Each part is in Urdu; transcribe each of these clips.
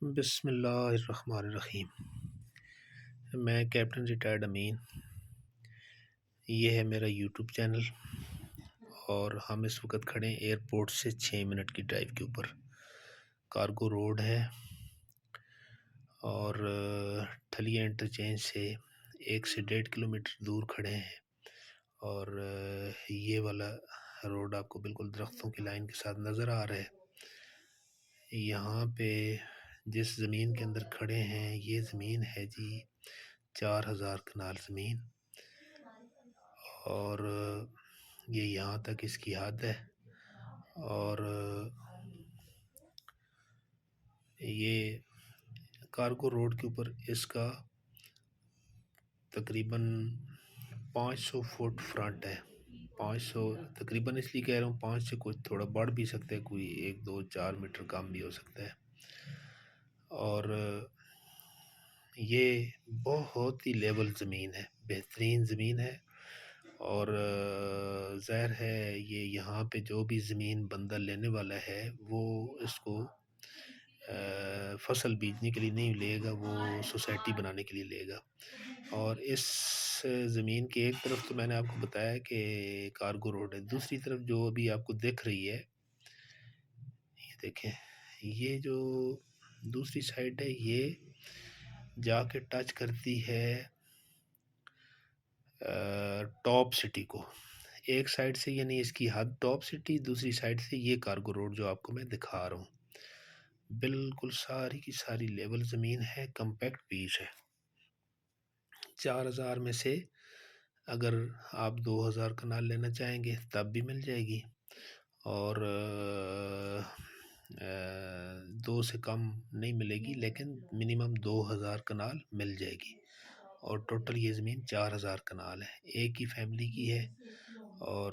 بسم اللہ الرحمن الرحیم۔ میں کیپٹن ریٹائرڈ امین، یہ ہے میرا یوٹیوب چینل، اور ہم اس وقت کھڑے ہیں ایئرپورٹ سے 6 منٹ کی ڈرائیو کے اوپر۔ کارگو روڈ ہے اور ٹھلیہ انٹرچینج سے 1 سے 1.5 کلومیٹر دور کھڑے ہیں، اور یہ والا روڈ آپ کو بالکل درختوں کی لائن کے ساتھ نظر آ رہا ہے۔ یہاں پہ جس زمین کے اندر کھڑے ہیں یہ زمین ہے جی 4000 کنال زمین، اور یہ یہاں تک اس کی حد ہے، اور یہ کارگو روڈ کے اوپر اس کا تقریباً 500 فٹ فرنٹ ہے۔ 500 تقریباً اس لیے کہہ رہا ہوں، 5 سے کچھ تھوڑا بڑھ بھی سکتا ہے، کوئی 1 2 4 میٹر کم بھی ہو سکتا ہے۔ اور یہ بہت ہی لیول زمین ہے، بہترین زمین ہے، اور ظاہر ہے یہ یہاں پہ جو بھی زمین بندہ لینے والا ہے وہ اس کو فصل بیجنے کے لیے نہیں لے گا، وہ سوسائٹی بنانے کے لیے لے گا۔ اور اس زمین کی ایک طرف تو میں نے آپ کو بتایا کہ کارگو روڈ ہے، دوسری طرف جو ابھی آپ کو دکھ رہی ہے، یہ دیکھیں، یہ جو دوسری سائڈ ہے یہ جا کے ٹچ کرتی ہے ٹاپ سٹی کو۔ ایک سائڈ سے یعنی اس کی حد ٹاپ سٹی، دوسری سائڈ سے یہ کارگو روڈ جو آپ کو میں دکھا رہا ہوں، بالکل ساری کی ساری لیول زمین ہے، کمپیکٹ پیس ہے۔ 4000 میں سے اگر آپ 2000 کنال لینا چاہیں گے تب بھی مل جائے گی، اور 2 سے کم نہیں ملے گی، لیکن منیمم 2000 کنال مل جائے گی، اور ٹوٹل یہ زمین 4000 کنال ہے، ایک ہی فیملی کی ہے، اور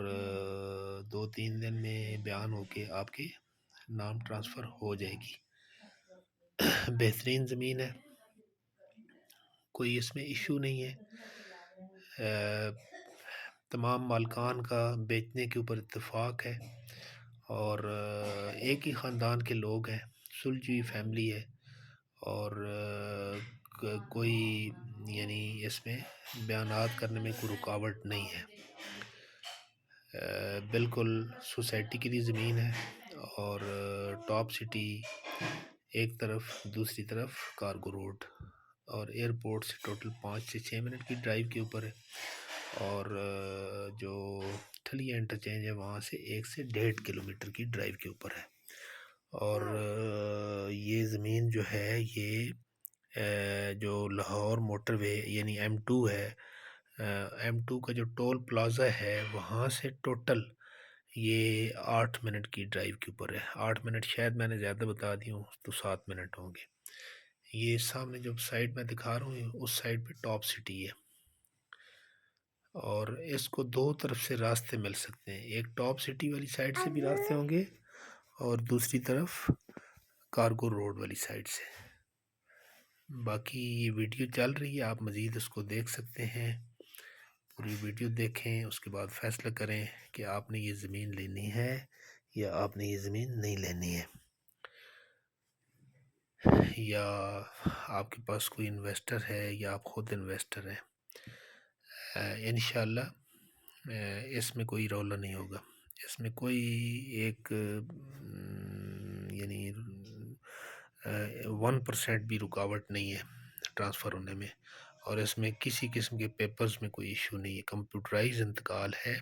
2 3 دن میں بیان ہو کے آپ کے نام ٹرانسفر ہو جائے گی۔ بہترین زمین ہے، کوئی اس میں ایشو نہیں ہے، تمام مالکان کا بیچنے کے اوپر اتفاق ہے، اور ایک ہی خاندان کے لوگ ہیں، سلجھی فیملی ہے، اور کوئی یعنی اس میں بیانات کرنے میں کوئی رکاوٹ نہیں ہے۔ بالکل سوسائٹی کے لیے زمین ہے، اور ٹاپ سٹی ایک طرف، دوسری طرف کارگو روڈ، اور ایئرپورٹ سے ٹوٹل 5 سے 6 منٹ کی ڈرائیو کے اوپر ہے، اور جو ٹھلیہ انٹرچینج ہے وہاں سے 1 سے 1.5 کلومیٹر کی ڈرائیو کے اوپر ہے۔ اور یہ زمین جو ہے یہ جو لاہور موٹر وے یعنی M2 ہے، M2 کا جو ٹول پلازا ہے وہاں سے ٹوٹل یہ 8 منٹ کی ڈرائیو کے اوپر ہے۔ 8 منٹ شاید میں نے زیادہ بتا دی ہوں تو 7 منٹ ہوں گے۔ یہ سامنے جو سائڈ میں دکھا رہا ہوں اس سائڈ پہ ٹاپ سٹی ہے، اور اس کو 2 طرف سے راستے مل سکتے ہیں، ایک ٹاپ سٹی والی سائڈ سے بھی راستے ہوں گے، اور دوسری طرف کارگو روڈ والی سائڈ سے۔ باقی یہ ویڈیو چل رہی ہے، آپ مزید اس کو دیکھ سکتے ہیں، پوری ویڈیو دیکھیں، اس کے بعد فیصلہ کریں کہ آپ نے یہ زمین لینی ہے یا آپ نے یہ زمین نہیں لینی ہے، یا آپ کے پاس کوئی انویسٹر ہے یا آپ خود انویسٹر ہیں۔ انشاءاللہ اس میں کوئی رولا نہیں ہوگا، اس میں کوئی ایک یعنی 1% بھی رکاوٹ نہیں ہے ٹرانسفر ہونے میں، اور اس میں کسی قسم کے پیپرز میں کوئی ایشو نہیں ہے، کمپیوٹرائز انتقال ہے،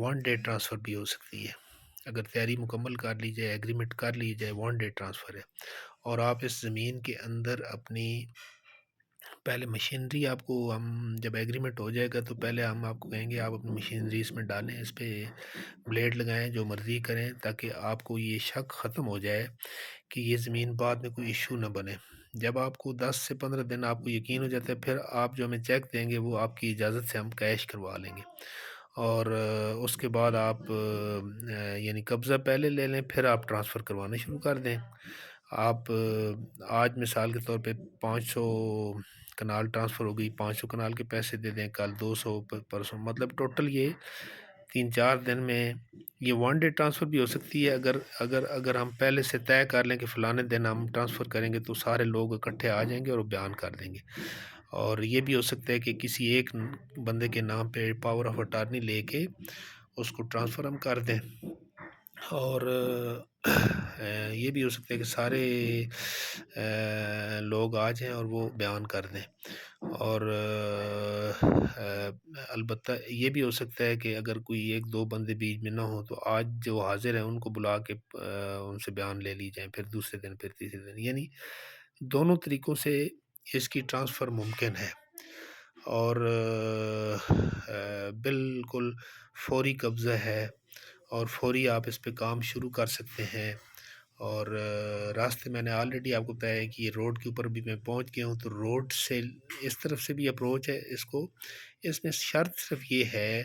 1 ڈے ٹرانسفر بھی ہو سکتی ہے، اگر تیاری مکمل کر لی جائے، ایگریمنٹ کر لی جائے، 1 ڈے ٹرانسفر ہے۔ اور آپ اس زمین کے اندر اپنی پہلے مشینری، آپ کو ہم جب ایگریمنٹ ہو جائے گا تو پہلے ہم آپ کو کہیں گے آپ اپنی مشینری اس میں ڈالیں، اس پہ بلیڈ لگائیں، جو مرضی کریں، تاکہ آپ کو یہ شک ختم ہو جائے کہ یہ زمین بعد میں کوئی ایشو نہ بنے۔ جب آپ کو 10 سے 15 دن آپ کو یقین ہو جاتا ہے، پھر آپ جو ہمیں چیک دیں گے وہ آپ کی اجازت سے ہم کیش کروا لیں گے، اور اس کے بعد آپ یعنی قبضہ پہلے لے لیں، پھر آپ ٹرانسفر کروانا شروع کر دیں۔ آپ آج مثال کے طور پہ 500 کنال ٹرانسفر ہو گئی، 500 کنال کے پیسے دے دیں، کل 200، پرسوں، مطلب ٹوٹل یہ 3-4 دن میں یہ ون ڈے ٹرانسفر بھی ہو سکتی ہے، اگر ہم پہلے سے طے کر لیں کہ فلانے دن ہم ٹرانسفر کریں گے تو سارے لوگ اکٹھے آ جائیں گے اور وہ بیان کر دیں گے۔ اور یہ بھی ہو سکتا ہے کہ کسی ایک بندے کے نام پہ پاور آف اٹارنی لے کے اس کو ٹرانسفر ہم کر دیں، اور یہ بھی ہو سکتا ہے کہ سارے لوگ آ جائیں اور وہ بیان کر دیں۔ اور البتہ یہ بھی ہو سکتا ہے کہ اگر کوئی ایک دو بندے بیچ میں نہ ہوں تو آج جو حاضر ہیں ان کو بلا کے ان سے بیان لے لی جائیں، پھر دوسرے دن پھر تیسرے دن، یعنی دونوں طریقوں سے اس کی ٹرانسفر ممکن ہے۔ اور بالکل فوری قبضہ ہے اور فوری آپ اس پہ کام شروع کر سکتے ہیں۔ اور راستے میں نے آلریڈی آپ کو بتایا ہے کہ یہ روڈ کے اوپر بھی میں پہنچ گیا ہوں، تو روڈ سے اس طرف سے بھی اپروچ ہے اس کو۔ اس میں شرط صرف یہ ہے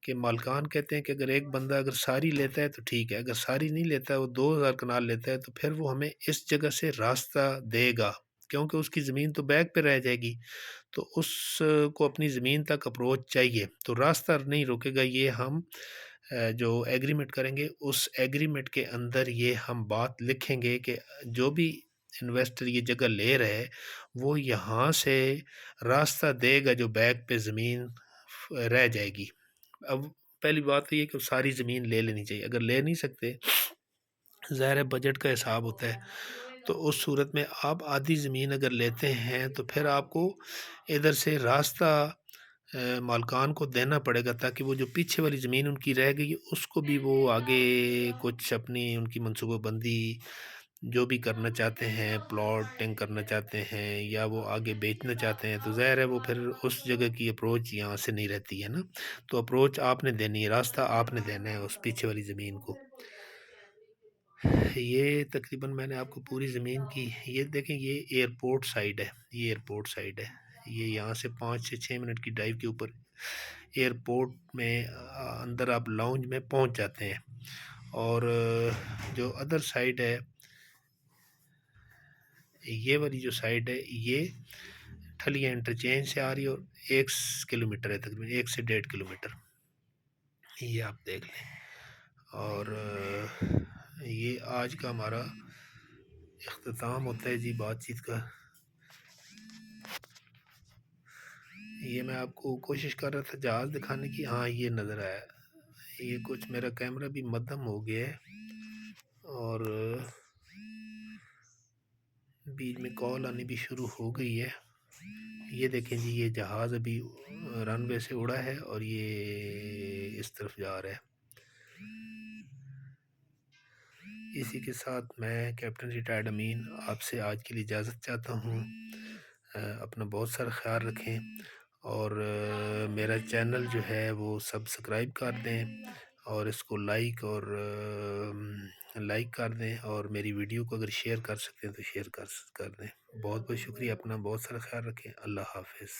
کہ مالکان کہتے ہیں کہ اگر ایک بندہ اگر ساری لیتا ہے تو ٹھیک ہے، اگر ساری نہیں لیتا ہے، وہ 2000 کنال لیتا ہے، تو پھر وہ ہمیں اس جگہ سے راستہ دے گا، کیونکہ اس کی زمین تو بیک پہ رہ جائے گی، تو اس کو اپنی زمین تک اپروچ چاہیے، تو راستہ نہیں روکے گا۔ یہ ہم جو ایگریمنٹ کریں گے اس ایگریمنٹ کے اندر یہ ہم بات لکھیں گے کہ جو بھی انویسٹر یہ جگہ لے رہے وہ یہاں سے راستہ دے گا جو بیک پہ زمین رہ جائے گی۔ اب پہلی بات تو یہ کہ ساری زمین لے لینی چاہیے، اگر لے نہیں سکتے، ظاہر بجٹ کا حساب ہوتا ہے، تو اس صورت میں آپ آدھی زمین اگر لیتے ہیں تو پھر آپ کو ادھر سے راستہ مالکان کو دینا پڑے گا، تاکہ وہ جو پیچھے والی زمین ان کی رہ گئی اس کو بھی وہ آگے کچھ اپنی ان کی منصوبہ بندی جو بھی کرنا چاہتے ہیں، پلاٹنگ کرنا چاہتے ہیں یا وہ آگے بیچنا چاہتے ہیں، تو ظاہر ہے وہ پھر اس جگہ کی اپروچ یہاں سے نہیں رہتی ہے نا، تو اپروچ آپ نے دینی ہے، راستہ آپ نے دینا ہے اس پیچھے والی زمین کو۔ یہ تقریباً میں نے آپ کو پوری زمین کی، یہ دیکھیں یہ ایئرپورٹ سائڈ ہے، یہ ایئرپورٹ سائڈ ہے، یہ یہاں سے 5 سے 6 منٹ کی ڈرائیو کے اوپر ایئرپورٹ میں اندر آپ لاؤنج میں پہنچ جاتے ہیں۔ اور جو ادر سائڈ ہے، یہ والی جو سائڈ ہے یہ ٹھلیاں انٹرچینج سے آ رہی ہے، اور 1 کلومیٹر ہے، تقریباً 1 سے 1.5 کلومیٹر، یہ آپ دیکھ لیں۔ اور یہ آج کا ہمارا اختتام ہوتا ہے جی بات چیت کا۔ یہ میں آپ کو کوشش کر رہا تھا جہاز دکھانے کی، ہاں یہ نظر آیا، یہ کچھ میرا کیمرہ بھی مدھم ہو گیا ہے اور بیچ میں کال آنی بھی شروع ہو گئی ہے۔ یہ دیکھیں جی یہ جہاز ابھی رن وے سے اڑا ہے اور یہ اس طرف جا رہا ہے۔ اسی کے ساتھ میں کیپٹن ریٹائرڈ امین آپ سے آج کے لیے اجازت چاہتا ہوں۔ اپنا بہت سارا خیال رکھیں، اور میرا چینل جو ہے وہ سبسکرائب کر دیں، اور اس کو لائک کر دیں، اور میری ویڈیو کو اگر شیئر کر سکتے ہیں تو شیئر کر دیں۔ بہت بہت شکریہ، اپنا بہت سارا خیال رکھیں، اللہ حافظ۔